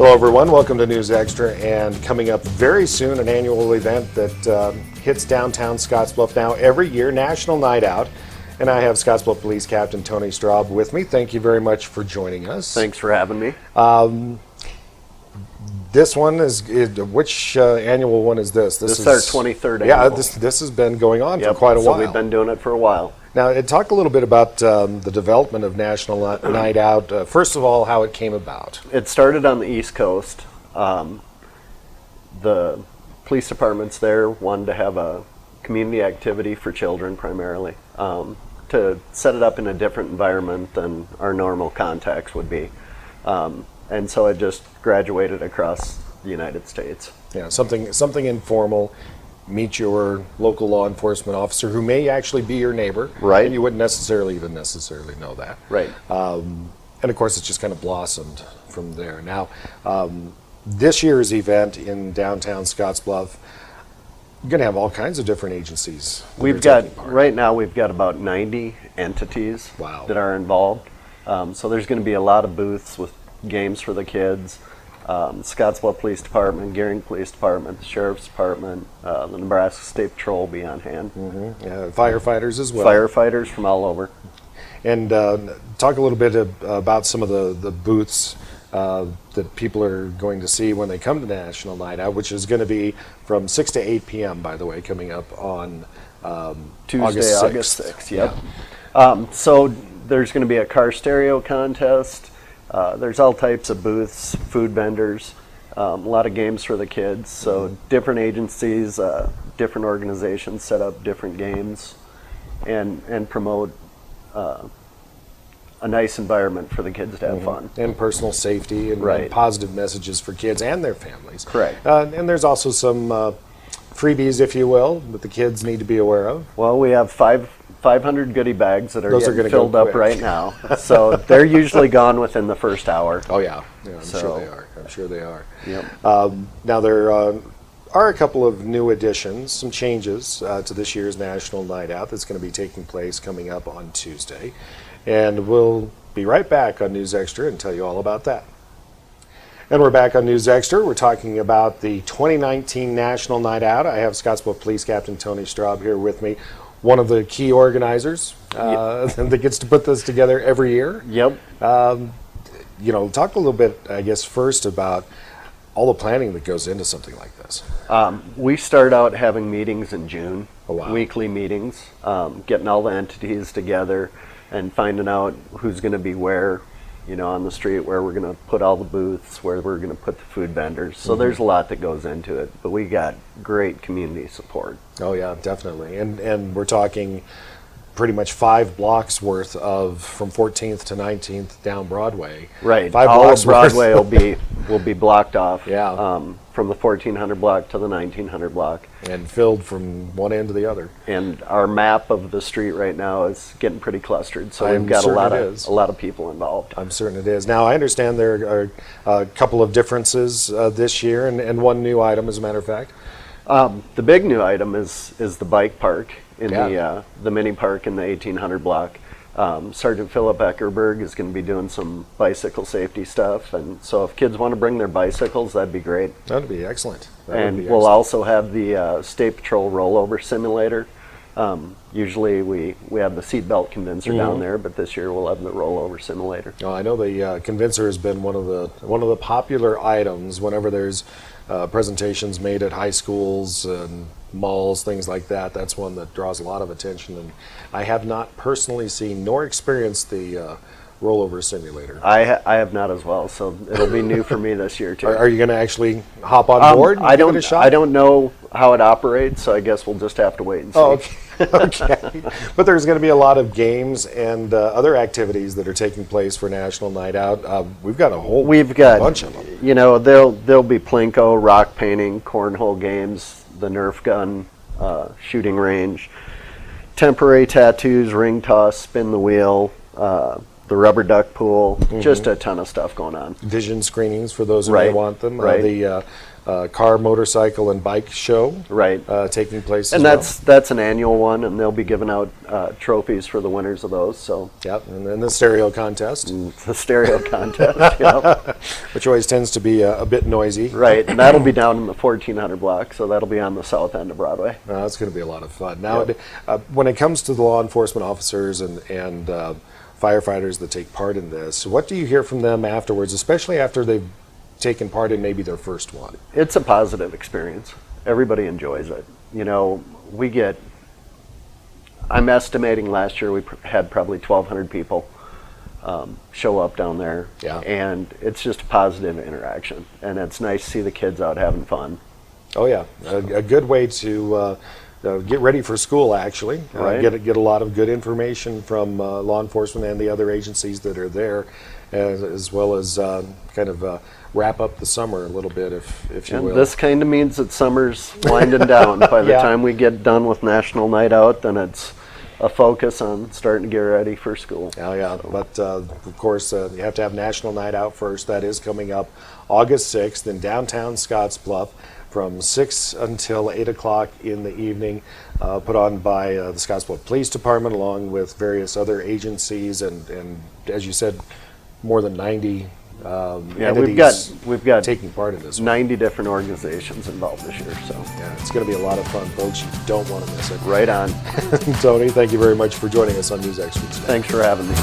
Hello everyone, welcome to News Extra, and coming up very soon, an annual event that hits downtown Scottsbluff now every year, National Night Out. And I have Scottsbluff Police Captain Tony Straub with me. Thank you very much for joining us. Thanks for having me. This one is, which annual one is this? This is our 23rd annual. Yeah, this has been going on for quite a while. So we've been doing it for a while. Now, talk a little bit about the development of National Night Out. First of all, how it came about. It started on the East Coast. The police departments there wanted to have a community activity for children primarily, to set it up in a different environment than our normal context would be. And so it just graduated across the United States. Yeah, something informal. Meet your local law enforcement officer who may actually be your neighbor. Right. And you wouldn't necessarily know that. Right. And of course, it's just kind of blossomed from there. Now, this year's event in downtown Scottsbluff, you're going to have all kinds of different agencies. Right now, we've got about 90 entities that are involved. So there's going to be a lot of booths with games for the kids. Scottsbluff Police Department, Gearing Police Department, the Sheriff's Department, the Nebraska State Patrol will be on hand. Mm-hmm. Yeah, firefighters as well. Firefighters from all over. And talk a little bit about some of the booths that people are going to see when they come to National Night Out, which is going to be from 6 to 8 p.m., by the way, coming up on Tuesday, August 6th. Yep. Yeah. So there's going to be a car stereo contest. There's all types of booths, food vendors, a lot of games for the kids. So different agencies, different organizations set up different games and promote a nice environment for the kids to have fun. And personal safety and positive messages for kids and their families. Correct. And there's also some freebies, if you will, that the kids need to be aware of. Well, we have 500 goodie bags that are getting filled up right now. So they're usually gone within the first hour. Oh, yeah. I'm sure they are. Yep. Now, there are a couple of new additions, some changes to this year's National Night Out that's going to be taking place coming up on Tuesday. And we'll be right back on News Extra and tell you all about that. And we're back on News Extra. We're talking about the 2019 National Night Out. I have Scottsbluff Police Captain Tony Straub here with me, one of the key organizers that gets to put this together every year. Yep. Talk a little bit, I guess, first about all the planning that goes into something like this. We start out having meetings in June, weekly meetings, getting all the entities together and finding out who's going to be where, on the street, where we're going to put all the booths, where we're going to put the food vendors. So there's a lot that goes into it, but we got great community support. Oh yeah, definitely. And we're talking pretty much 5 blocks worth of from 14th to 19th down Broadway. Right. 5 all blocks of Broadway will be blocked off. Yeah. From the 1400 block to the 1900 block. And filled from one end to the other. And our map of the street right now is getting pretty clustered, so we've got a lot of people involved. I'm certain it is. Now, I understand there are a couple of differences this year, and one new item, as a matter of fact. The big new item is the bike park in the mini park in the 1800 block. Sergeant Philip Eckerberg is going to be doing some bicycle safety stuff, and so if kids want to bring their bicycles, that'd be great. That'd be excellent. We'll also have the State Patrol rollover simulator. Usually we have the seatbelt convincer down there, but this year we'll have the rollover simulator. Oh, I know the convincer has been one of the popular items whenever there's presentations made at high schools and malls, things like that. That's one that draws a lot of attention, and I have not personally seen nor experienced the rollover simulator. I have not as well, so it'll be new for me this year too. Are you going to actually hop on board and give it a shot? I don't know how it operates, so I guess we'll just have to wait and see. Oh, okay. Okay. But there's going to be a lot of games and other activities that are taking place for National Night Out. We've got a bunch of them. There'll be Plinko, rock painting, cornhole games, the Nerf gun, shooting range, temporary tattoos, ring toss, spin the wheel, the rubber duck pool, just a ton of stuff going on. Vision screenings for those who may want them. car, motorcycle, and bike show Right. taking place And as that's an annual one, and they'll be giving out trophies for the winners of those. So Yep, and then the stereo contest, the stereo contest, yep. which always tends to be a bit noisy. Right, and that'll be down in the 1400 block, so that'll be on the south end of Broadway. It's going to be a lot of fun. Now, Yep. when it comes to the law enforcement officers and firefighters that take part in this, what do you hear from them afterwards, especially after they've taken part in maybe their first one? It's a positive experience. Everybody enjoys it. You know, I'm estimating last year we had probably 1,200 people show up down there. Yeah. And it's just a positive interaction. And it's nice to see the kids out having fun. Oh yeah, a good way to get ready for school. Actually, Right. Get a lot of good information from law enforcement and the other agencies that are there, as well as kind of wrap up the summer a little bit, if you And will. this kind of means that summer's winding down. By the Yeah. time we get done with National Night Out, then it's a focus on starting to get ready for school. Oh yeah, but of course you have to have National Night Out first. That is coming up August 6th in downtown Scottsbluff from 6 until 8 o'clock in the evening, put on by the Scottsbluff Police Department along with various other agencies and as you said, more than 90 Yeah, entities we've got taking part in this one. 90 different organizations involved this year, so Yeah, it's going to be a lot of fun, folks. You don't want to miss it. right on. Tony, thank you very much for joining us on News Extra today. Thanks for having me.